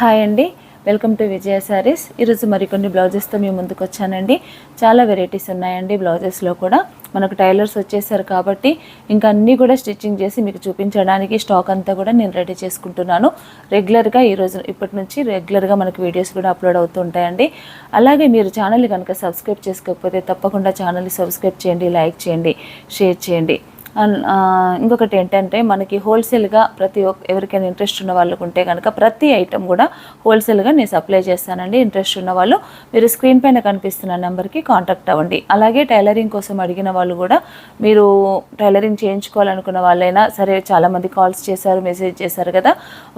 Hi అండి, welcome to విజయ శారీస్. ఈరోజు మరికొన్ని బ్లౌజెస్తో మేము ముందుకు వచ్చానండి. చాలా వెరైటీస్ ఉన్నాయండి బ్లౌజెస్లో కూడా. మనకు టైలర్స్ వచ్చేసారు కాబట్టి ఇంకా అన్నీ కూడా స్టిచ్చింగ్ చేసి మీకు చూపించడానికి స్టాక్ అంతా కూడా నేను రెడీ చేసుకుంటున్నాను. రెగ్యులర్గా ఇప్పటి నుంచి రెగ్యులర్గా మనకు వీడియోస్ కూడా అప్లోడ్ అవుతూ ఉంటాయండి. అలాగే మీరు ఛానల్ని కనుక సబ్స్క్రైబ్ చేసుకోకపోతే తప్పకుండా ఛానల్ని సబ్స్క్రైబ్ చేయండి, లైక్ చేయండి, షేర్ చేయండి. ఇంకొకటి ఏంటంటే మనకి హోల్సేల్గా ఎవరికైనా ఇంట్రెస్ట్ ఉన్న వాళ్ళకు ఉంటే కనుక ప్రతి ఐటమ్ కూడా హోల్సేల్గా నేను సప్లై చేస్తానండి. ఇంట్రెస్ట్ ఉన్న వాళ్ళు మీరు స్క్రీన్ పైన కనిపిస్తున్న నెంబర్కి కాంటాక్ట్ అవ్వండి. అలాగే టైలరింగ్ కోసం అడిగిన వాళ్ళు కూడా, మీరు టైలరింగ్ చేయించుకోవాలనుకున్న వాళ్ళైనా సరే, చాలామంది కాల్స్ చేశారు, మెసేజ్ చేశారు కదా,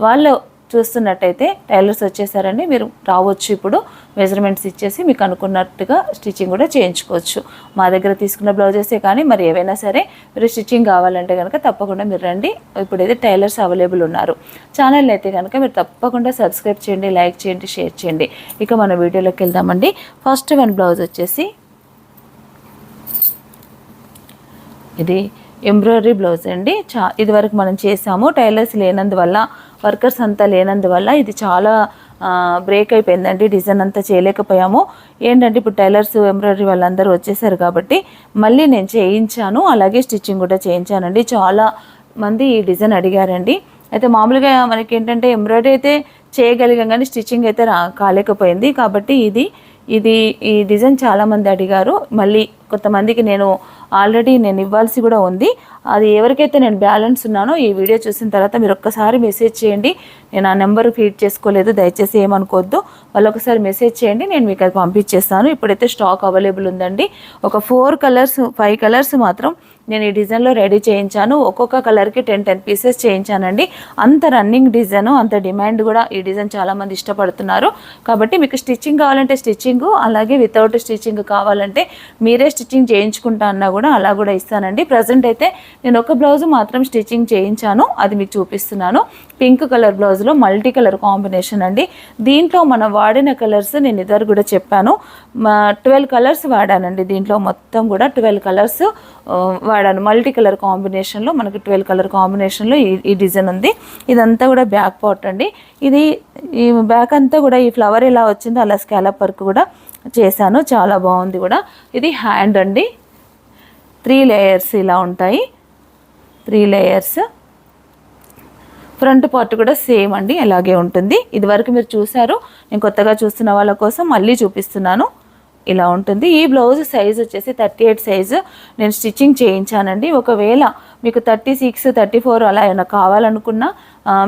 వాళ్ళు చూస్తున్నట్టయితే టైలర్స్ వచ్చేసారండి. మీరు రావచ్చు, ఇప్పుడు మెజర్మెంట్స్ ఇచ్చేసి మీకు అనుకున్నట్టుగా స్టిచ్చింగ్ కూడా చేయించుకోవచ్చు. మా దగ్గర తీసుకున్న బ్లౌజెసే కానీ మరి ఏవైనా సరే మీరు స్టిచ్చింగ్ కావాలంటే కనుక తప్పకుండా మీరు రండి. ఇప్పుడైతే టైలర్స్ అవైలబుల్ ఉన్నారు. ఛానల్ అయితే కనుక మీరు తప్పకుండా సబ్స్క్రైబ్ చేయండి, లైక్ చేయండి, షేర్ చేయండి. ఇక మన వీడియోలోకి వెళ్దామండి. ఫస్ట్ వన్ బ్లౌజ్ వచ్చేసి ఇది ఎంబ్రాయిడరీ బ్లౌజ్ అండి. ఇదివరకు మనం చేసాము, టైలర్స్ లేనందువల్ల, వర్కర్స్ అంతా లేనందువల్ల ఇది చాలా బ్రేక్ అయిపోయిందండి. డిజైన్ అంతా చేయలేకపోయాము. ఏంటంటే ఇప్పుడు టైలర్స్ ఎంబ్రాయిడరీ వాళ్ళందరూ వచ్చేసారు కాబట్టి మళ్ళీ నేను చేయించాను, అలాగే స్టిచ్చింగ్ కూడా చేయించానండి. చాలా మంది ఈ డిజైన్ అడిగారండి. అయితే మామూలుగా మనకి ఏంటంటే ఎంబ్రాయిడరీ అయితే చేయగలిగాం కానీ స్టిచ్చింగ్ అయితే కాలేకపోయింది. కాబట్టి ఈ డిజైన్ చాలామంది అడిగారు. మళ్ళీ కొంతమందికి నేను ఆల్రెడీ ఇవ్వాల్సి కూడా ఉంది. అది ఎవరికైతే నేను బ్యాలెన్స్ ఉన్నానో ఈ వీడియో చూసిన తర్వాత మీరు ఒక్కసారి మెసేజ్ చేయండి. నేను ఆ నెంబర్ ఫీడ్ చేసుకోలేదు, దయచేసి ఏమనుకోవద్దు. వాళ్ళు ఒకసారి మెసేజ్ చేయండి, నేను మీకు అది పంపించేస్తాను. ఇప్పుడైతే స్టాక్ అవైలబుల్ ఉందండి. ఒక 5 కలర్స్ మాత్రం నేను ఈ డిజైన్లో రెడీ చేయించాను. ఒక్కొక్క కలర్కి 10 పీసెస్ చేయించానండి. అంత రన్నింగ్ డిజైన్, అంత డిమాండ్ కూడా ఈ డిజైన్ చాలామంది ఇష్టపడుతున్నారు. కాబట్టి మీకు స్టిచ్చింగ్ కావాలంటే స్టిచ్చింగ్, అలాగే వితౌట్ స్టిచ్చింగ్ కావాలంటే మీరే స్టిచ్చింగ్ చేయించుకుంటా అన్నా కూడా అలా కూడా ఇస్తానండి. ప్రజెంట్ అయితే నేను ఒక బ్లౌజ్ మాత్రం స్టిచ్చింగ్ చేయించాను, అది మీకు చూపిస్తున్నాను. పింక్ కలర్ బ్లౌజ్లో మల్టీ కలర్ కాంబినేషన్ అండి. దీంట్లో మనం వాడిన కలర్స్ నేను ఇద్దరు కూడా చెప్పాను. 12 కలర్స్ వాడానండి. దీంట్లో మొత్తం కూడా 12 కలర్స్ వాడాను. మల్టీ కలర్ కాంబినేషన్లో మనకి 12 కలర్ కాంబినేషన్లో ఈ డిజైన్ ఉంది. ఇదంతా కూడా బ్యాక్ పార్ట్ అండి. ఈ బ్యాక్ అంతా కూడా ఈ ఫ్లవర్ ఎలా వచ్చిందో అలా స్కాలప్ వర్క్ కూడా చేశాను, చాలా బాగుంది కూడా. ఇది హ్యాండ్ అండి. 3 లేయర్స్ ఇలా ఉంటాయి, 3 లేయర్స్. ఫ్రంట్ పార్ట్ కూడా సేమ్ అండి, అలాగే ఉంటుంది. ఇదివరకు మీరు చూసారు, నేను కొత్తగా చూస్తున్న వాళ్ళ కోసం మళ్ళీ చూపిస్తున్నాను. ఇలా ఉంటుంది. ఈ బ్లౌజ్ సైజ్ వచ్చేసి 38 సైజు నేను స్టిచ్చింగ్ చేయించానండి. ఒకవేళ మీకు 36, 34 అలా ఏమైనా కావాలనుకున్నా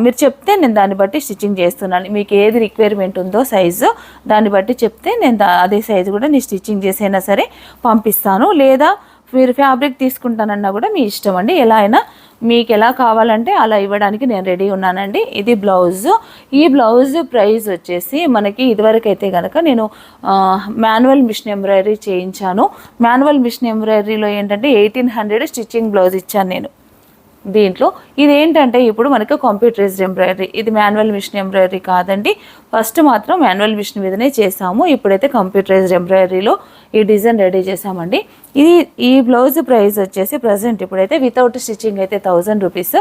మీరు చెప్తే నేను దాన్ని బట్టి స్టిచ్చింగ్ చేస్తున్నాను. మీకు ఏది రిక్వైర్మెంట్ ఉందో సైజు దాన్ని బట్టి చెప్తే నేను అదే సైజు కూడా నేను స్టిచ్చింగ్ చేసైనా సరే పంపిస్తాను. లేదా మీరు ఫ్యాబ్రిక్ తీసుకుంటానన్నా కూడా మీ ఇష్టం అండి. ఎలా అయినా మీకు ఎలా కావాలంటే అలా ఇవ్వడానికి నేను రెడీ ఉన్నానండి. ఇది బ్లౌజ్. ఈ బ్లౌజ్ ప్రైస్ వచ్చేసి మనకి ఇదివరకు అయితే కనుక నేను మాన్యువల్ మిషన్ ఎంబ్రాయిడరీ చేయించాను. మాన్యువల్ మిషన్ ఎంబ్రాయిడరీలో ఏంటంటే 1800 స్టిచ్చింగ్ బ్లౌజ్ ఇచ్చాను నేను. దీంట్లో ఇదేంటంటే ఇప్పుడు మనకు కంప్యూటరైజ్డ్ ఎంబ్రాయిడరీ, ఇది మాన్యువల్ మిషన్ ఎంబ్రాయిడరీ కాదండి. ఫస్ట్ మాత్రం మాన్యువల్ మిషన్ మీదనే చేసాము, ఇప్పుడైతే కంప్యూటరైజ్డ్ ఎంబ్రాయిడరీలో ఈ డిజైన్ రెడీ చేసామండి. ఈ బ్లౌజ్ ప్రైస్ వచ్చేసి ప్రజెంట్ ఇప్పుడైతే వితౌట్ స్టిచ్చింగ్ అయితే 1000 రూపీస్,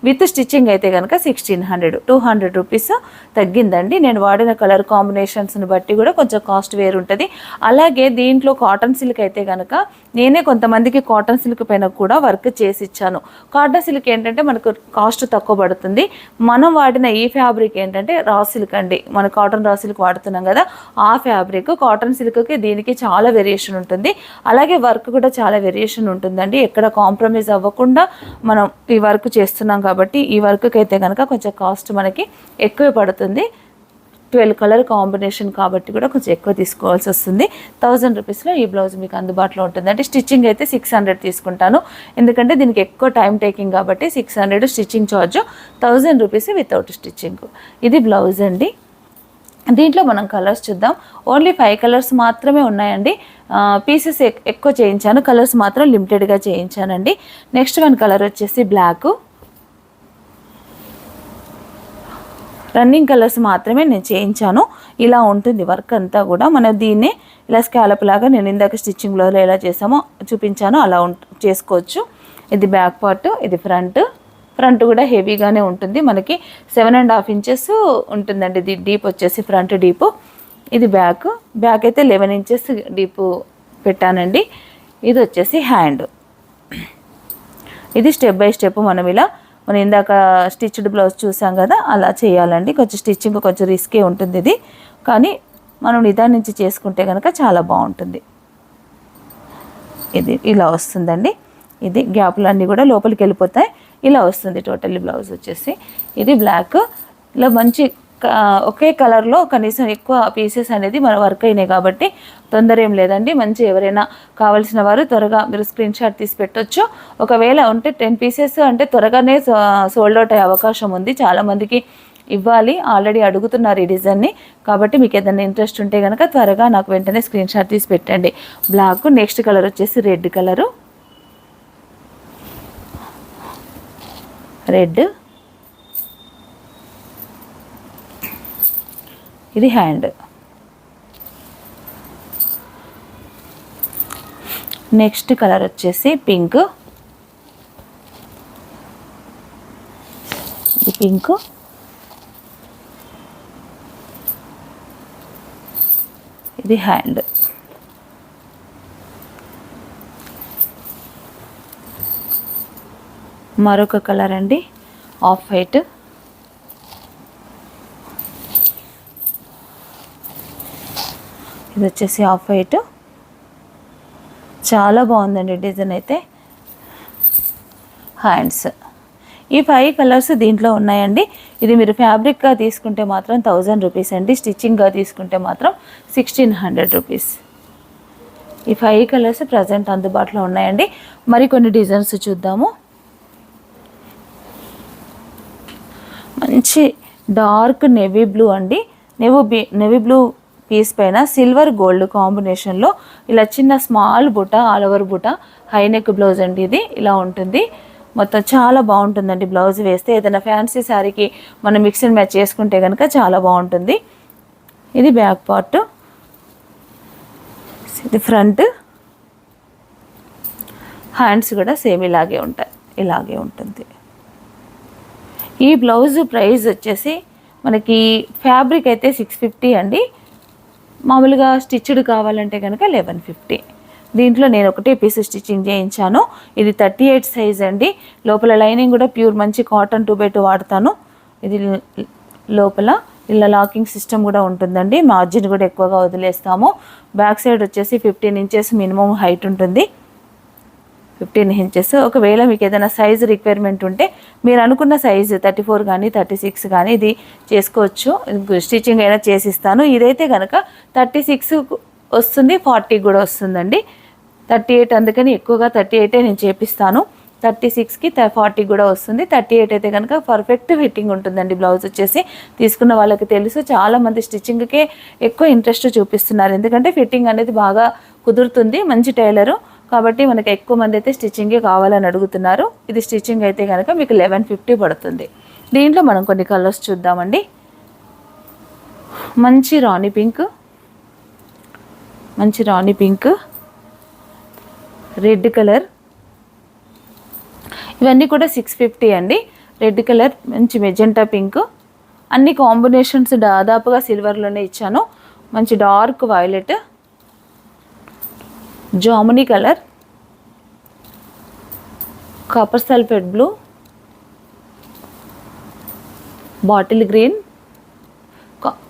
విత్ స్టిచ్చింగ్ అయితే కనుక 1600, 200 రూపీస్ తగ్గిందండి. నేను వాడిన కలర్ కాంబినేషన్స్ని బట్టి కూడా కొంచెం కాస్ట్ వేరు ఉంటుంది. అలాగే దీంట్లో కాటన్ సిల్క్ అయితే కనుక నేనే కొంతమందికి కాటన్ సిల్క్ పైన కూడా వర్క్ చేసి ఇచ్చాను. కాటన్ సిల్క్ ఏంటంటే మనకు కాస్ట్ తక్కువ పడుతుంది. మనం వాడిన ఈ ఫ్యాబ్రిక్ ఏంటంటే రా సిల్క్ అండి. మన కాటన్ రా సిల్క్ వాడుతున్నాం కదా, ఆ ఫ్యాబ్రిక్. కాటన్ సిల్క్కి దీనికి చాలా వేరియేషన్ ఉంటుంది. అలాగే వర్క్ కూడా చాలా వేరియేషన్ ఉంటుందండి. ఎక్కడ కాంప్రమైజ్ అవ్వకుండా మనం ఈ వర్క్ చేస్తున్నాం కాబట్టి ఈ వర్క్కి అయితే కనుక కొంచెం కాస్ట్ మనకి ఎక్కువ పడుతుంది. 12 కలర్ కాంబినేషన్ కాబట్టి కూడా కొంచెం ఎక్కువ తీసుకోవాల్సి వస్తుంది. 1000 రూపీస్లో ఈ బ్లౌజ్ మీకు అందుబాటులో ఉంటుంది. అంటే స్టిచ్చింగ్ అయితే 600 తీసుకుంటాను, ఎందుకంటే దీనికి ఎక్కువ టైం టేకింగ్ కాబట్టి 600 stitching charge, 1000 rupees without stitching. ఇది బ్లౌజ్ అండి. దీంట్లో మనం కలర్స్ చూద్దాం. ఓన్లీ 5 కలర్స్ మాత్రమే ఉన్నాయండి. పీసెస్ ఎక్కువ చేయించాను, కలర్స్ మాత్రం లిమిటెడ్గా చేయించానండి. నెక్స్ట్ వన్ కలర్ వచ్చేసి బ్లాక్. రన్నింగ్ కలర్స్ మాత్రమే నేను చేయించాను. ఇలా ఉంటుంది వర్క్ అంతా కూడా. మనం దీన్నే ఇలా స్కాలప్ లాగా నేను ఇందాక స్టిచ్చింగ్ బ్లౌజ్లో ఎలా చేసామో చూపించానో అలా చేసుకోవచ్చు. ఇది బ్యాక్ పార్ట్, ఇది ఫ్రంట్. ఫ్రంట్ కూడా హెవీగానే ఉంటుంది. మనకి 7.5 ఇంచెస్ ఉంటుందండి ఇది డీప్ వచ్చేసి, ఫ్రంట్ డీపు. ఇది బ్యాక్ అయితే 11 ఇంచెస్ డీపు పెట్టానండి. ఇది వచ్చేసి హ్యాండ్. ఇది స్టెప్ బై స్టెప్ మనం ఇందాక స్టిచ్డ్ బ్లౌజ్ చూసాం కదా, అలా చేయాలండి. కొంచెం స్టిచ్చింగ్ కొంచెం రిస్కే ఉంటుంది ఇది, కానీ మనం నిదానించి చేసుకుంటే కనుక చాలా బాగుంటుంది. ఇది ఇలా వస్తుందండి. ఇది గ్యాప్లన్నీ కూడా లోపలికి వెళ్ళిపోతాయి. ఇలా వస్తుంది టోటల్లీ బ్లౌజ్ వచ్చేసి. ఇది బ్లాక్. ఇలా మంచి ఒకే కలర్లో కనీసం ఎక్కువ పీసెస్ అనేది మన వర్క్ అయినాయి కాబట్టి తొందర ఏం లేదండి. మంచి ఎవరైనా కావాల్సిన వారు త్వరగా మీరు స్క్రీన్ షాట్ తీసి పెట్టొచ్చు. ఒకవేళ ఉంటే 10 పీసెస్ అంటే త్వరగానే సోల్డ్ అవుట్ అయ్యే అవకాశం ఉంది. చాలామందికి ఇవ్వాలి, ఆల్రెడీ అడుగుతున్నారు ఈ డిజైన్ని. కాబట్టి మీకు ఏదైనా ఇంట్రెస్ట్ ఉంటే కనుక త్వరగా నాకు వెంటనే స్క్రీన్ షాట్ తీసి పెట్టండి. బ్లాక్. నెక్స్ట్ కలర్ వచ్చేసి రెడ్ కలరు. రెడ్. ఇది హ్యాండ్. నెక్స్ట్ కలర్ వచ్చేసి పింక్. ఇది పింక్. ఇది హ్యాండ్. మరొక కలర్ అండి, ఆఫ్ వైట్. ఇది వచ్చేసి ఆఫ్ వైట్. చాలా బాగుందండి డిజైన్ అయితే. హ్యాండ్స్. ఈ 5 కలర్స్ దీంట్లో ఉన్నాయండి. ఇది మీరు ఫ్యాబ్రిక్గా తీసుకుంటే మాత్రం 1000 రూపీస్ అండి. స్టిచ్చింగ్గా తీసుకుంటే మాత్రం 1600 రూపీస్. ఈ 5 కలర్స్ ప్రజెంట్ అందుబాటులో ఉన్నాయండి. మరికొన్ని డిజైన్స్ చూద్దాము. మంచి డార్క్ నేవీ బ్లూ అండి. నేవీ బ్లూ పీస్ పైన సిల్వర్ గోల్డ్ కాంబినేషన్లో ఇలా చిన్న స్మాల్ బుట్ట, ఆల్ ఓవర్ బుట్ట, హై నెక్ బ్లౌజ్ అండి. ఇది ఇలా ఉంటుంది. మొత్తం చాలా బాగుంటుందండి బ్లౌజ్ వేస్తే. ఏదైనా ఫ్యాన్సీ శారీకి మనం మిక్స్ అండ్ మ్యాచ్ చేసుకుంటే కనుక చాలా బాగుంటుంది. ఇది బ్యాక్ పార్ట్. ఇది ఫ్రంట్. హ్యాండ్స్ కూడా సేమ్ ఇలాగే ఉంటాయి, ఇలాగే ఉంటుంది. ఈ బ్లౌజ్ ప్రైస్ వచ్చేసి మనకి ఫ్యాబ్రిక్ అయితే 650 అండి. మామూలుగా స్టిచ్డ్ కావాలంటే కనుక 1150. దీంట్లో నేను ఒకటే పీస్ స్టిచ్చింగ్ చేయించాను. ఇది 38 సైజ్ అండి. లోపల లైనింగ్ కూడా ప్యూర్ మంచి కాటన్ 2x2 వాడతాను. ఇది లోపల ఇలా లాకింగ్ సిస్టమ్ కూడా ఉంటుందండి. మార్జిన్ కూడా ఎక్కువగా వదిలేస్తాము. బ్యాక్ సైడ్ వచ్చేసి 15 ఇంచెస్ మినిమం హైట్ ఉంటుంది. 15 ఇంచెస్. ఒకవేళ మీకు ఏదైనా సైజు రిక్వైర్మెంట్ ఉంటే మీరు అనుకున్న సైజు 34 కానీ 36 కానీ ఇది చేసుకోవచ్చు. స్టిచ్చింగ్ అయినా చేసిస్తాను. ఇదైతే కనుక 36 వస్తుంది, 40 కూడా వస్తుందండి. 38 అందుకని ఎక్కువగా 38 నేను చేపిస్తాను. 36కి 40 కూడా వస్తుంది. 38 అయితే కనుక పర్ఫెక్ట్ ఫిట్టింగ్ ఉంటుందండి. బ్లౌజ్ వచ్చేసి తీసుకున్న వాళ్ళకి తెలుసు. చాలామంది స్టిచ్చింగ్కే ఎక్కువ ఇంట్రెస్ట్ చూపిస్తున్నారు, ఎందుకంటే ఫిట్టింగ్ అనేది బాగా కుదురుతుంది. మంచి టైలరు కాబట్టి మనకి ఎక్కువ మంది అయితే స్టిచ్చింగే కావాలని అడుగుతున్నారు. ఇది స్టిచ్చింగ్ అయితే కనుక మీకు 1150 పడుతుంది. దీంట్లో మనం కొన్ని కలర్స్ చూద్దామండి. మంచి రాణి పింక్, రెడ్ కలర్. ఇవన్నీ కూడా 650 అండి. రెడ్ కలర్, మంచి మెజెంటా పింక్, అన్ని కాంబినేషన్స్ దాదాపుగా సిల్వర్లోనే ఇచ్చాను. మంచి dark violet, jamuni colour, copper sulphate blue, bottle green.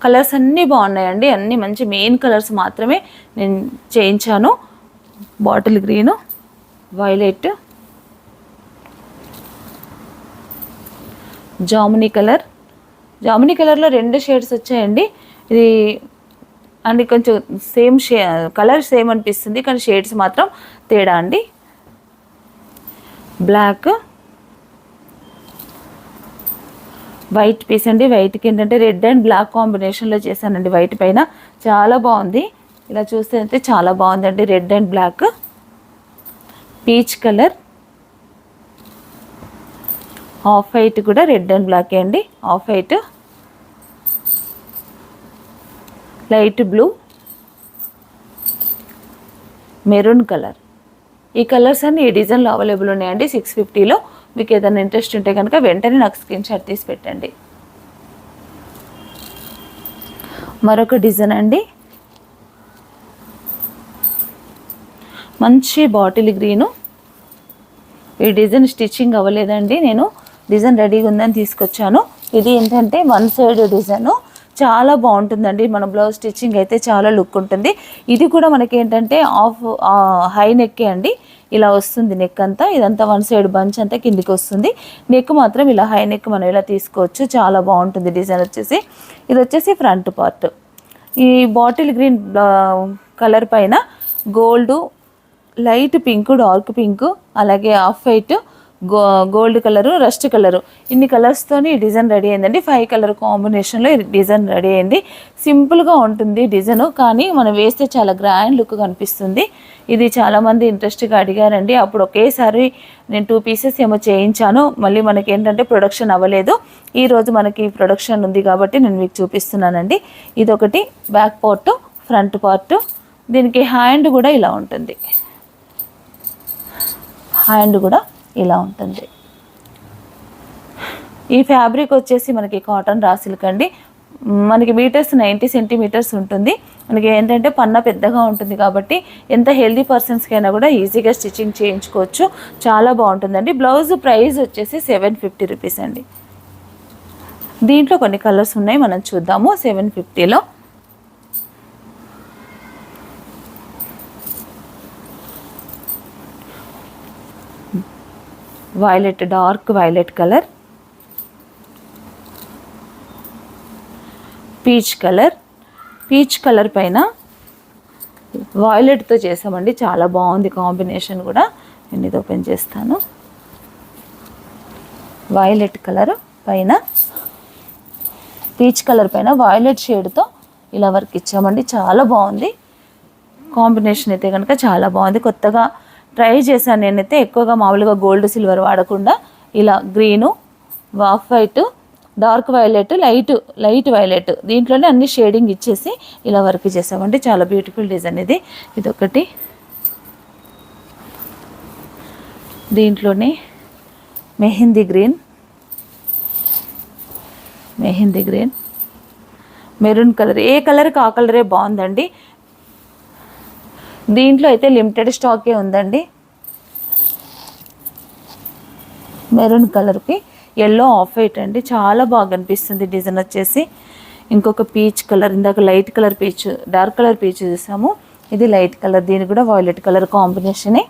Colours అన్నీ బాగున్నాయండి. అన్నీ మంచి మెయిన్ కలర్స్ మాత్రమే నేను చేయించాను. Bottle green, violet, jamuni colour. Jamuni కలర్లో 2 షేడ్స్ వచ్చాయండి. ఇది అండ్ కొంచెం సేమ్ కలర్ సేమ్ అనిపిస్తుంది, కానీ షేడ్స్ మాత్రం తేడా అండి. బ్లాక్, వైట్ పీస్ అండి. వైట్కి ఏంటంటే రెడ్ అండ్ బ్లాక్ కాంబినేషన్లో చేశానండి. వైట్ పైన చాలా బాగుంది. ఇలా చూస్తే అయితే చాలా బాగుందండి. Red and black. Peach colour, off white కూడా రెడ్ అండ్ బ్లాక్ అండి. Off white, light blue, maroon colour. ఈ కలర్స్ అన్ని ఈ డిజైన్లో అవైలబుల్ ఉన్నాయండి. 650లో మీకు ఏదైనా ఇంట్రెస్ట్ ఉంటే కనుక వెంటనే నాకు స్క్రీన్ షాట్ తీసి పెట్టండి. మరొక డిజైన్ అండి, మంచి బాటిల్ గ్రీను. ఈ డిజైన్ స్టిచ్చింగ్ అవ్వలేదండి, నేను డిజైన్ రెడీగా ఉందని తీసుకొచ్చాను. ఇది ఏంటంటే వన్ సైడ్ డిజైను, చాలా బాగుంటుందండి. మన బ్లౌజ్ స్టిచ్చింగ్ అయితే చాలా లుక్ ఉంటుంది. ఇది కూడా మనకి ఏంటంటే హై నెక్కే అండి, ఇలా వస్తుంది నెక్ అంతా. ఇదంతా వన్ సైడ్ బంచ్ అంతా కిందికి వస్తుంది. నెక్ మాత్రం ఇలా హై నెక్ మనం ఇలా తీసుకోవచ్చు, చాలా బాగుంటుంది డిజైన్ వచ్చేసి. ఇది వచ్చేసి ఫ్రంట్ పార్ట్. ఈ బాటిల్ గ్రీన్ కలర్ పైన gold, light pink, dark pink, అలాగే off white, gold colour, rust colour, ఇన్ని కలర్స్తోని ఈ డిజైన్ రెడీ అయిందండి. 5 కలర్ కాంబినేషన్లో ఈ డిజైన్ రెడీ అయింది. సింపుల్గా ఉంటుంది డిజైన్, కానీ మనం వేస్తే చాలా గ్రాండ్ లుక్ కనిపిస్తుంది. ఇది చాలామంది ఇంట్రెస్ట్గా అడిగారండి. అప్పుడు ఒకేసారి నేను 2 పీసెస్ ఏమో చేయించాను. మళ్ళీ మనకి ఏంటంటే ప్రొడక్షన్ అవ్వలేదు. ఈరోజు మనకి ప్రొడక్షన్ ఉంది కాబట్టి నేను మీకు చూపిస్తున్నానండి. ఇదొకటి బ్యాక్ పార్ట్, ఫ్రంట్ పార్ట్. దీనికి హ్యాండ్ కూడా ఇలా ఉంటుంది, హ్యాండ్ కూడా ఇలా ఉంటుంది. ఈ ఫ్యాబ్రిక్ వచ్చేసి మనకి కాటన్ రా సిల్క్ అండి. మనకి మీటర్స్ 90 సెంటీమీటర్స్ ఉంటుంది. మనకి ఏంటంటే పన్న పెద్దగా ఉంటుంది కాబట్టి ఎంత హెల్దీ పర్సన్స్కైనా కూడా ఈజీగా స్టిచ్చింగ్ చేయించుకోవచ్చు. చాలా బాగుంటుందండి. బ్లౌజ్ ప్రైస్ వచ్చేసి 750 రూపీస్ అండి. దీంట్లో కొన్ని కలర్స్ ఉన్నాయి, మనం చూద్దాము. 750లో violet, dark violet colour, peach colour. Peach colour పైన వైలెట్తో చేసామండి, చాలా బాగుంది కాంబినేషన్ కూడా. నేను ఇది ఓపెన్ చేస్తాను. వైలెట్ కలర్ పైన, పీచ్ కలర్ పైన వైలెట్ షేడ్తో ఇలా వర్క్ ఇచ్చామండి, చాలా బాగుంది కాంబినేషన్. అయితే కనుక చాలా బాగుంది, కొత్తగా ట్రై చేశాను నేనైతే. ఎక్కువగా మామూలుగా గోల్డ్ సిల్వర్ వాడకుండా ఇలా green, off white, dark violet, light violet, దీంట్లోనే అన్ని షేడింగ్ ఇచ్చేసి ఇలా వర్క్ చేసామంటే చాలా బ్యూటిఫుల్ డిజైన్ ఇది. ఇదొకటి, దీంట్లోనే మెహందీ గ్రీన్, మెరూన్ కలర్. ఏ కలర్కి ఆ కలరే బాగుందండి. దీంట్లో అయితే లిమిటెడ్ స్టాకే ఉందండి. మెరూన్ కలర్కి ఎల్లో ఆఫ్ వైట్ అండి, చాలా బాగా అనిపిస్తుంది డిజైన్ వచ్చేసి. ఇంకొక పీచ్ కలర్, ఇందాక light colour peach, dark colour peach చూసాము. ఇది లైట్ కలర్, దీనికి కూడా వైలెట్ కలర్ కాంబినేషనే.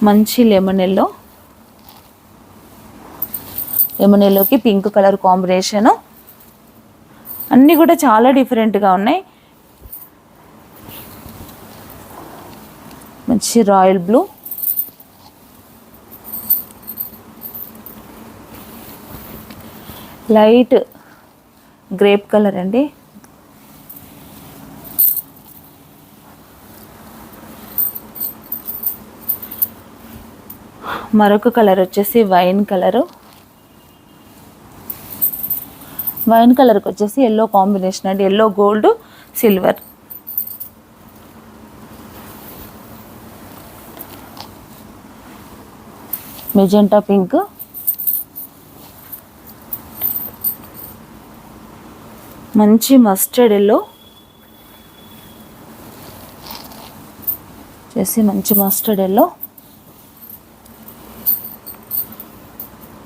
మంచి లెమన్ ఎల్లోకి పింక్ కలర్ కాంబినేషను. అన్నీ కూడా చాలా డిఫరెంట్గా ఉన్నాయి. మంచి royal blue, light grape colour అండి, మరొక కలర్ వచ్చేసి వైన్ కలరు. వైన్ కలర్కి వచ్చేసి ఎల్లో కాంబినేషన్ అండి, yellow gold silver. Magenta pink, మంచి మస్టర్డ్ ఎల్లో చేసి, మంచి మస్టర్డ్ ఎల్లో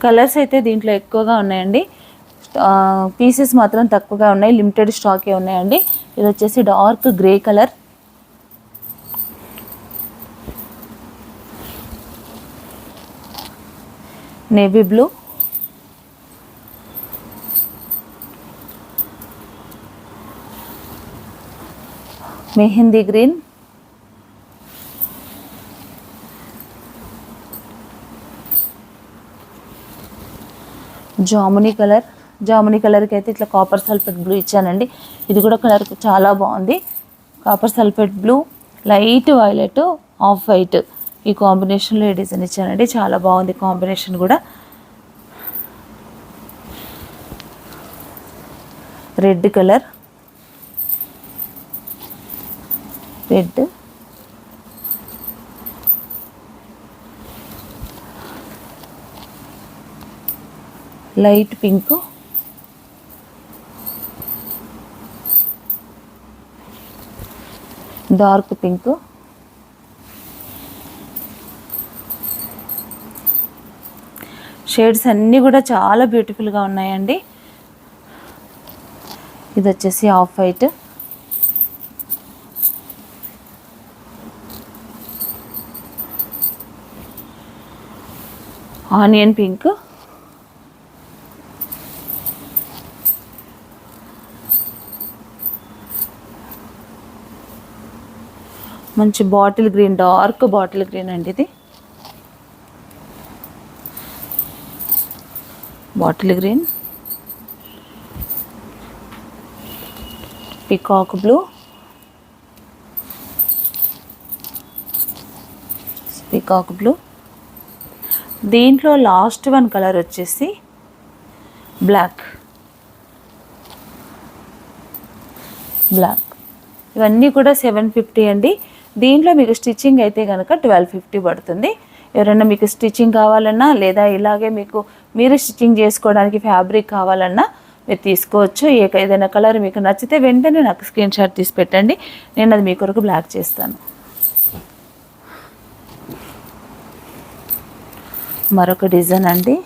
కలర్స్ అయితే దీంట్లో ఎక్కువగా ఉన్నాయండి. పీసెస్ మాత్రం తక్కువగా ఉన్నాయి, లిమిటెడ్ స్టాకే ఉన్నాయండి. ఇది వచ్చేసి dark grey colour, navy blue, mehndi green, jamuni colour. Jamuni కలర్కి అయితే ఇట్లా కాపర్ సల్ఫేట్ బ్లూ ఇచ్చానండి. ఇది కూడా కలర్ చాలా బాగుంది. Copper sulphate blue, light violet, off white, ఈ కాంబినేషన్లో ఈ డిజైన్ ఇచ్చానండి. చాలా బాగుంది కాంబినేషన్ కూడా. Red colour, light pink, dark pink, shades అన్నీ కూడా చాలా బ్యూటిఫుల్గా ఉన్నాయండి. ఇది వచ్చేసి ఆఫ్ వైట్, ఆనియన్ పింక్, మంచి bottle green, dark bottle green అండి. ఇది bottle green, peacock blue, peacock blue. దీంట్లో లాస్ట్ వన్ కలర్ వచ్చేసి బ్లాక్. ఇవన్నీ కూడా 750 అండి. దీంట్లో మీకు స్టిచ్చింగ్ అయితే కనుక 1250 పడుతుంది. ఎవరైనా మీకు స్టిచ్చింగ్ కావాలన్నా లేదా ఇలాగే మీరు స్టిచ్చింగ్ చేసుకోవడానికి ఫ్యాబ్రిక్ కావాలన్నా మీరు తీసుకోవచ్చు. ఏదైనా కలర్ మీకు నచ్చితే వెంటనే నాకు స్క్రీన్ షాట్ తీసి పెట్టండి, నేను అది మీ కొరకు బ్లాక్ చేస్తాను. మరొక డిజైన్ అండి.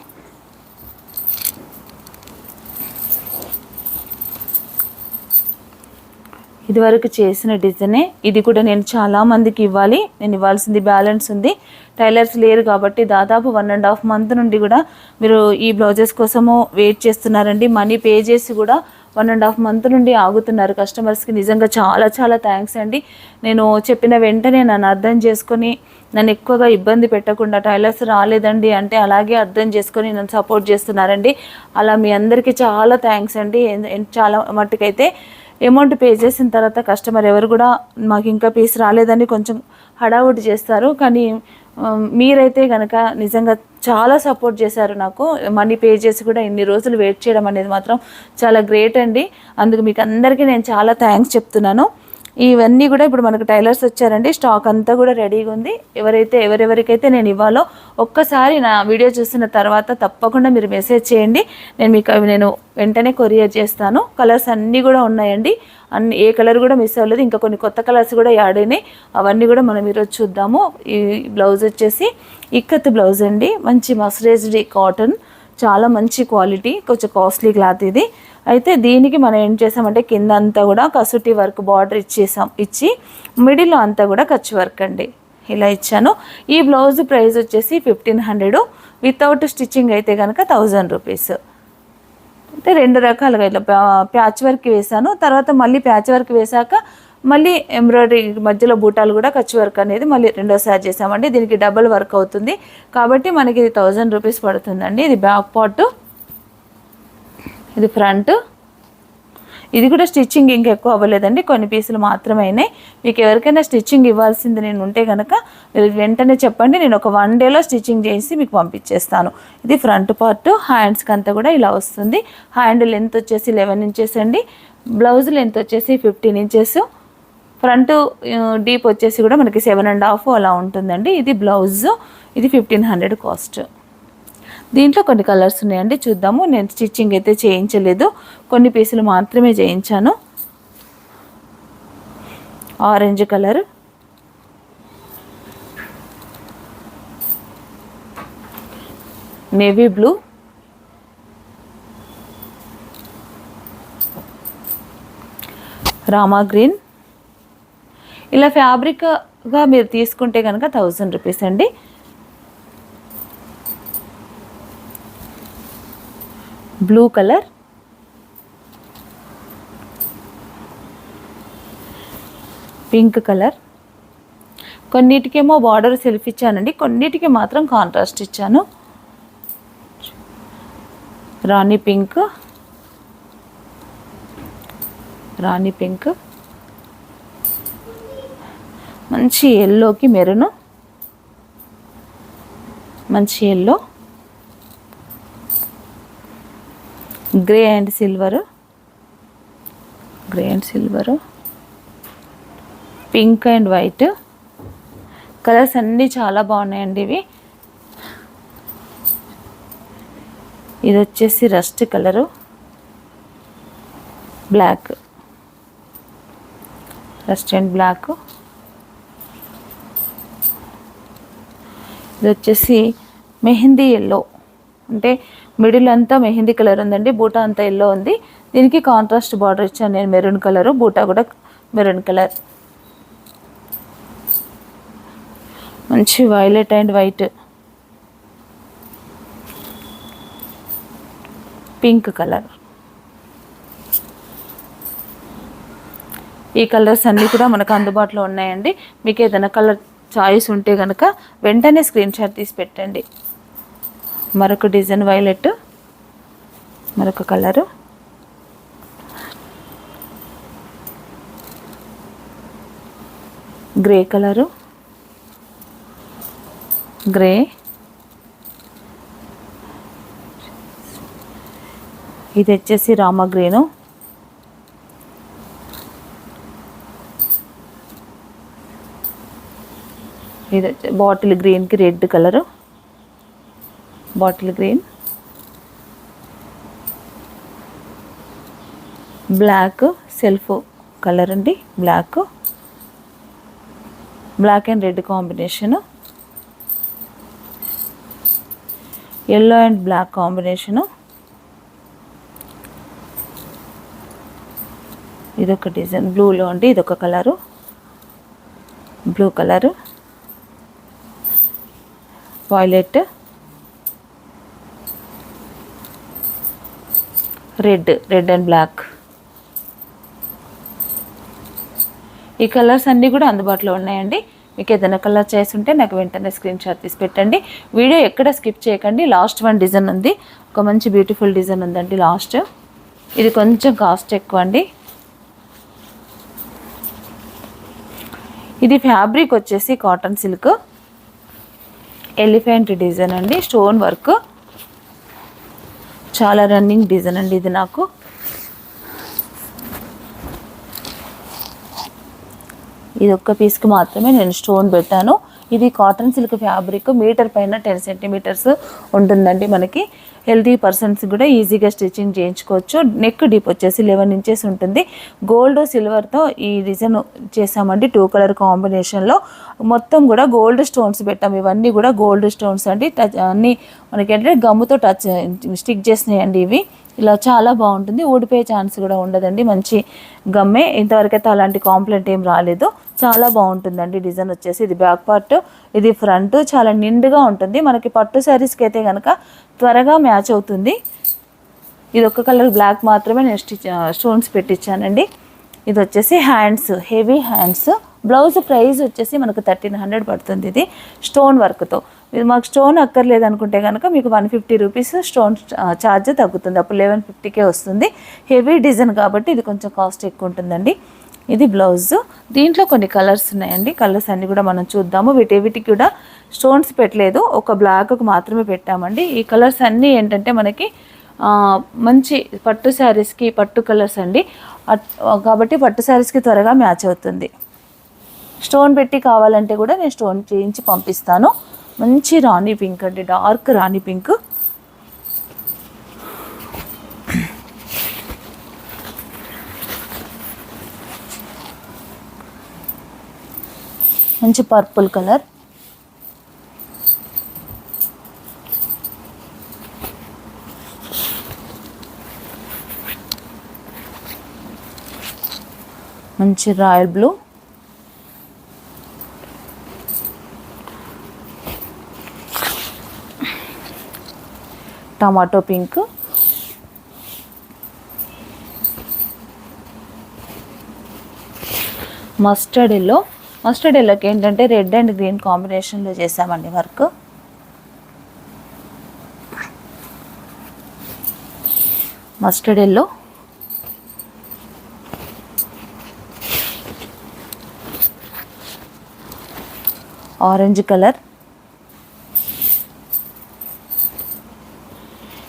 ఇదివరకు చేసిన డిజైనే. ఇది కూడా నేను చాలామందికి ఇవ్వాలి, నేను ఇవ్వాల్సింది బ్యాలెన్స్ ఉంది. టైలర్స్ లేరు కాబట్టి దాదాపు 1.5 month నుండి కూడా మీరు ఈ బ్లౌజెస్ కోసము వెయిట్ చేస్తున్నారండి. మనీ పే చేసి కూడా 1.5 month నుండి ఆగుతున్నారు కస్టమర్స్కి. నిజంగా చాలా చాలా థ్యాంక్స్ అండి. నేను చెప్పిన వెంటనే నన్ను అర్థం చేసుకొని నన్ను ఎక్కువగా ఇబ్బంది పెట్టకుండా, టైలర్స్ రాలేదండి అంటే అలాగే అర్థం చేసుకొని నన్ను సపోర్ట్ చేస్తున్నారండి. అలా మీ అందరికీ చాలా థ్యాంక్స్ అండి. చాలా మట్టుకైతే అమౌంట్ పే చేసిన తర్వాత కస్టమర్ ఎవరు కూడా మాకు ఇంకా పీస్ రాలేదని కొంచెం హడావుడి చేస్తారు. కానీ మీరైతే కనుక నిజంగా చాలా సపోర్ట్ చేశారు నాకు. మనీ పే చేసి కూడా ఇన్ని రోజులు వెయిట్ చేయడం అనేది మాత్రం చాలా గ్రేట్ అండి. అందుకు మీకు అందరికీ నేను చాలా థ్యాంక్స్ చెప్తున్నాను. ఇవన్నీ కూడా ఇప్పుడు మనకు టైలర్స్ వచ్చారండి, స్టాక్ అంతా కూడా రెడీగా ఉంది. ఎవరెవరికైతే నేను ఇవ్వాలో ఒక్కసారి నా వీడియో చూసిన తర్వాత తప్పకుండా మీరు మెసేజ్ చేయండి, నేను వెంటనే కొరియర్ చేస్తాను. కలర్స్ అన్నీ కూడా ఉన్నాయండి, ఏ కలర్ కూడా మిస్ అవ్వలేదు. ఇంకా కొన్ని కొత్త కలర్స్ కూడా యాడ్ అయినాయి, అవన్నీ కూడా మనం ఈరోజు చూద్దాము. ఈ బ్లౌజ్ వచ్చేసి ఇక్కత్ బ్లౌజ్ అండి, మంచి మస్రేజ్డ్ కాటన్, చాలా మంచి క్వాలిటీ, కొంచెం కాస్ట్లీ క్లాత్ ఇది. అయితే దీనికి మనం ఏం చేసామంటే కింద అంతా కూడా కసూటి వర్క్ బార్డర్ ఇచ్చి మిడిల్లో అంతా కూడా కచ్ వర్క్ అండి ఇలా ఇచ్చాను. ఈ బ్లౌజ్ ప్రైస్ వచ్చేసి 1500, వితౌట్ స్టిచ్చింగ్ అయితే కనుక 1000 రూపీస్. అంటే 2 రకాలుగా ఇట్లా ప్యాచ్ వర్క్ వేసాను, తర్వాత మళ్ళీ ప్యాచ్ వర్క్ వేసాక మళ్ళీ ఎంబ్రాయిడరీ మధ్యలో బూటాలు కూడా కచ్ వర్క్ అనేది మళ్ళీ రెండోసారి చేసామండి. దీనికి డబుల్ వర్క్ అవుతుంది కాబట్టి మనకి ఇది 1000 రూపీస్ పడుతుందండి. ఇది బ్యాక్ పార్ట్, ఇది ఫ్రంట్. ఇది కూడా స్టిచ్చింగ్ ఇంకా ఎక్కువ అవ్వలేదండి, కొన్ని పీసులు మాత్రమే అయినాయి. మీకు ఎవరికైనా స్టిచ్చింగ్ ఇవ్వాల్సింది నేను ఉంటే కనుక మీరు వెంటనే చెప్పండి, నేను ఒక 1 డేలో స్టిచ్చింగ్ చేసి మీకు పంపించేస్తాను. ఇది ఫ్రంట్ పార్ట్. హ్యాండ్స్కి అంతా కూడా ఇలా వస్తుంది. హ్యాండ్ లెంత్ వచ్చేసి 11 ఇంచెస్ అండి, బ్లౌజ్ లెంత్ వచ్చేసి 15 ఇంచెస్, ఫ్రంట్ డీప్ వచ్చేసి కూడా మనకి 7.5 అలా ఉంటుందండి. ఇది బ్లౌజ్, ఇది 1500 కాస్ట్. దీంట్లో కొన్ని కలర్స్ ఉన్నాయండి, చూద్దాము. నేను స్టిచ్చింగ్ అయితే చేయించలేదు, కొన్ని పీసులు మాత్రమే చేయించాను. Orange colour, navy blue, Rama green. ఇలా ఫ్యాబ్రిక్గా మీరు తీసుకుంటే కనుక 1000 రూపీస్ అండి. Blue colour, pink colour. కొన్నిటికేమో బార్డర్ సెల్ఫ్ ఇచ్చానండి, కొన్నిటికి మాత్రం కాంట్రాస్ట్ ఇచ్చాను. రాణి పింక్, మంచి ఎల్లోకి మెరూన్, మంచి yellow, grey and silver, pink and white. Colours అన్నీ చాలా బాగున్నాయండి. ఇవి ఇది వచ్చేసి rust colour, black, rust and black. ఇది వచ్చేసి మెహందీ ఎల్లో, అంటే మిడిల్ అంతా మెహందీ కలర్ ఉందండి, బూటా అంతా ఎల్లో ఉంది. దీనికి కాంట్రాస్ట్ బార్డర్ ఇచ్చాను నేను, మెరూన్ కలరు, బూటా కూడా మెరూన్ కలర్. మంచి violet and white, pink colour. ఈ కలర్స్ అన్నీ కూడా మనకు అందుబాటులో ఉన్నాయండి. మీకు ఏదైనా కలర్ చాయిస్ ఉంటే కనుక వెంటనే స్క్రీన్ షాట్ తీసి పెట్టండి. మరొక డిజైన్ వైలెట్, మరొక కలరు, గ్రే కలరు, గ్రే, ఇది వచ్చేసి రామా గ్రీను, ఇది బాటిల్ గ్రీన్కి red colour, bottle green, black self colour అండి, black, black and red combination, yellow and black combination, ఇదొక డిజైన్ బ్లూలో అండి, ఇదొక colour, blue colour, violet, red and black. ఈ కలర్స్ అన్నీ కూడా అందుబాటులో ఉన్నాయండి. మీకు ఏదైనా కలర్ చేస్తుంటే నాకు వెంటనే స్క్రీన్ షాట్ తీసి పెట్టండి. వీడియో ఎక్కడ స్కిప్ చేయకండి. లాస్ట్ వన్ డిజైన్ ఉంది, ఒక మంచి బ్యూటిఫుల్ డిజైన్ ఉందండి లాస్ట్. ఇది కొంచెం కాస్ట్ ఎక్కువ అండి. ఇది ఫ్యాబ్రిక్ వచ్చేసి కాటన్ సిల్క్, ఎలిఫెంట్ డిజైన్ అండి, స్టోన్ వర్క్, చాలా రన్నింగ్ డిజైన్ అండి ఇది. నాకు ఇది ఒక్క పీస్కి మాత్రమే నేను స్టోన్ పెట్టాను. ఇది కాటన్ సిల్క్ ఫ్యాబ్రిక్, మీటర్ పైన 10 సెంటీమీటర్స్ ఉంటుందండి. మనకి హెల్తీ పర్సన్స్ కూడా ఈజీగా స్టిచ్చింగ్ చేయించుకోవచ్చు. నెక్ డీప్ వచ్చేసి 11 ఇంచెస్ ఉంటుంది. గోల్డ్ సిల్వర్తో ఈ డిజైన్ చేసామండి, 2 కలర్ కాంబినేషన్లో. మొత్తం కూడా గోల్డ్ స్టోన్స్ పెట్టాము. ఇవన్నీ కూడా గోల్డ్ స్టోన్స్ అండి. అన్నీ మనకేంటంటే గమ్ముతో స్టిక్ చేసినాయండి ఇవి. ఇలా చాలా బాగుంటుంది, ఊడిపోయే ఛాన్స్ కూడా ఉండదండి. మంచి గమ్మే, ఇంతవరకైతే అలాంటి కాంప్లైంట్ ఏం రాలేదు. చాలా బాగుంటుందండి డిజైన్ వచ్చేసి. ఇది బ్యాక్ పార్ట్, ఇది ఫ్రంట్, చాలా నిండుగా ఉంటుంది. మనకి పట్టు శారీస్కి అయితే కనుక త్వరగా మ్యాచ్ అవుతుంది. ఇది ఒక కలర్ బ్లాక్ మాత్రమే నేను స్టోన్స్ పెట్టించానండి. ఇది వచ్చేసి hands, heavy hands. Blouse price వచ్చేసి మనకు 1300 పడుతుంది. ఇది స్టోన్ వర్క్తో. ఇది మాకు స్టోన్ అక్కర్లేదు అనుకుంటే కనుక మీకు 150 రూపీస్ స్టోన్ ఛార్జ్ తగ్గుతుంది. అప్పుడు 1150కే వస్తుంది. హెవీ డిజైన్ కాబట్టి ఇది కొంచెం కాస్ట్ ఎక్కువ ఉంటుందండి. ఇది బ్లౌజ్. దీంట్లో కొన్ని కలర్స్ ఉన్నాయండి. కలర్స్ అన్నీ కూడా మనం చూద్దాము. వీటికి కూడా స్టోన్స్ పెట్టలేదు, ఒక బ్లాక్కి మాత్రమే పెట్టామండి. ఈ కలర్స్ అన్నీ ఏంటంటే మనకి మంచి పట్టు శారీస్కి పట్టు కలర్స్ అండి, కాబట్టి పట్టు శారీస్కి త్వరగా మ్యాచ్ అవుతుంది. స్టోన్ పెట్టి కావాలంటే కూడా నేను స్టోన్ చేయించి పంపిస్తాను. మంచి రాణి పింక్ అండి, డార్క్ రాణి పింక్. మంచి పర్పుల్ కలర్, మంచి royal blue, tomato pink, mustard yellow. Mustard ఎల్లోకి ఏంటంటే రెడ్ అండ్ గ్రీన్ కాంబినేషన్లో చేసామండి work. Mustard yellow, orange colour.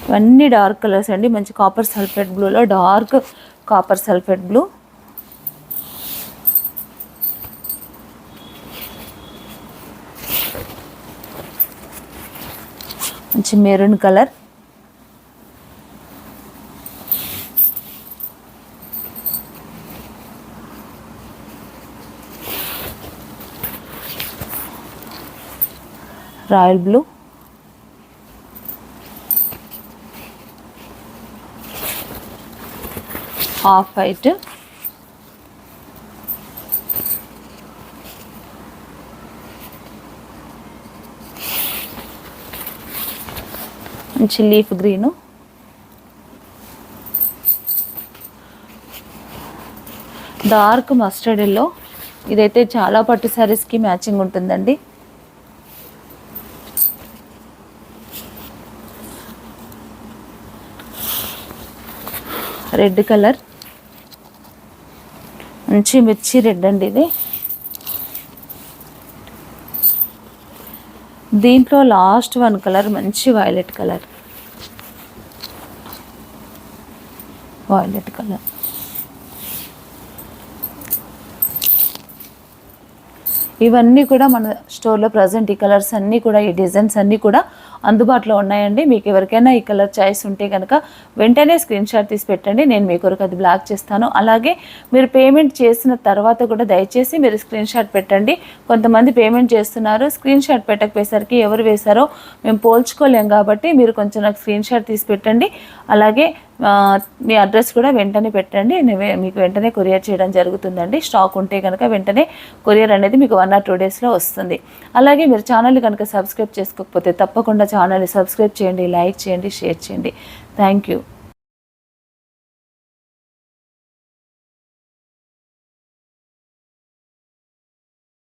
ఇవన్నీ డార్క్ కలర్స్ అండి. మంచి కాపర్ సల్ఫేట్ బ్లూలో డార్క్ కాపర్ సల్ఫేట్ బ్లూ, మంచి maroon colour, royal blue, half white, మంచి leaf green, dark mustard yellow. ఇదైతే చాలా పట్టు శారీస్కి మ్యాచింగ్ ఉంటుందండి. రెడ్ కలర్, మంచి మిర్చి రెడ్ అండి ఇది. దీంట్లో లాస్ట్ వన్ కలర్ మంచి వైలెట్ కలర్, వైలెట్ కలర్. ఇవన్నీ కూడా మన స్టోర్లో ప్రజెంట్ ఈ కలర్స్ అన్నీ కూడా, ఈ డిజైన్స్ అన్నీ కూడా అందుబాటులో ఉన్నాయండి. మీకు ఎవరికైనా ఈ కలర్ చాయిస్ ఉంటే కనుక వెంటనే స్క్రీన్ షాట్ తీసి పెట్టండి, నేను మీ కొరకు అది బ్లాక్ చేస్తాను. అలాగే మీరు పేమెంట్ చేసిన తర్వాత కూడా దయచేసి మీరు స్క్రీన్ షాట్ పెట్టండి. కొంతమంది పేమెంట్ చేస్తున్నారు, స్క్రీన్ షాట్ పెట్టకపోయేసరికి ఎవరు వేశారో మేము పోల్చుకోలేం కాబట్టి మీరు కొంచెం నాకు స్క్రీన్ షాట్ తీసి పెట్టండి. అలాగే మీ అడ్రస్ కూడా వెంటనే పెట్టండి, మీకు వెంటనే కొరియర్ చేయడం జరుగుతుందండి. స్టాక్ ఉంటే కనుక వెంటనే కొరియర్ అనేది మీకు 1 or 2 డేస్లో వస్తుంది. అలాగే మీరు ఛానల్ని కనుక సబ్స్క్రైబ్ చేసుకోకపోతే తప్పకుండా ఛానల్ని సబ్స్క్రైబ్ చేయండి, లైక్ చేయండి, షేర్ చేయండి. Thank you.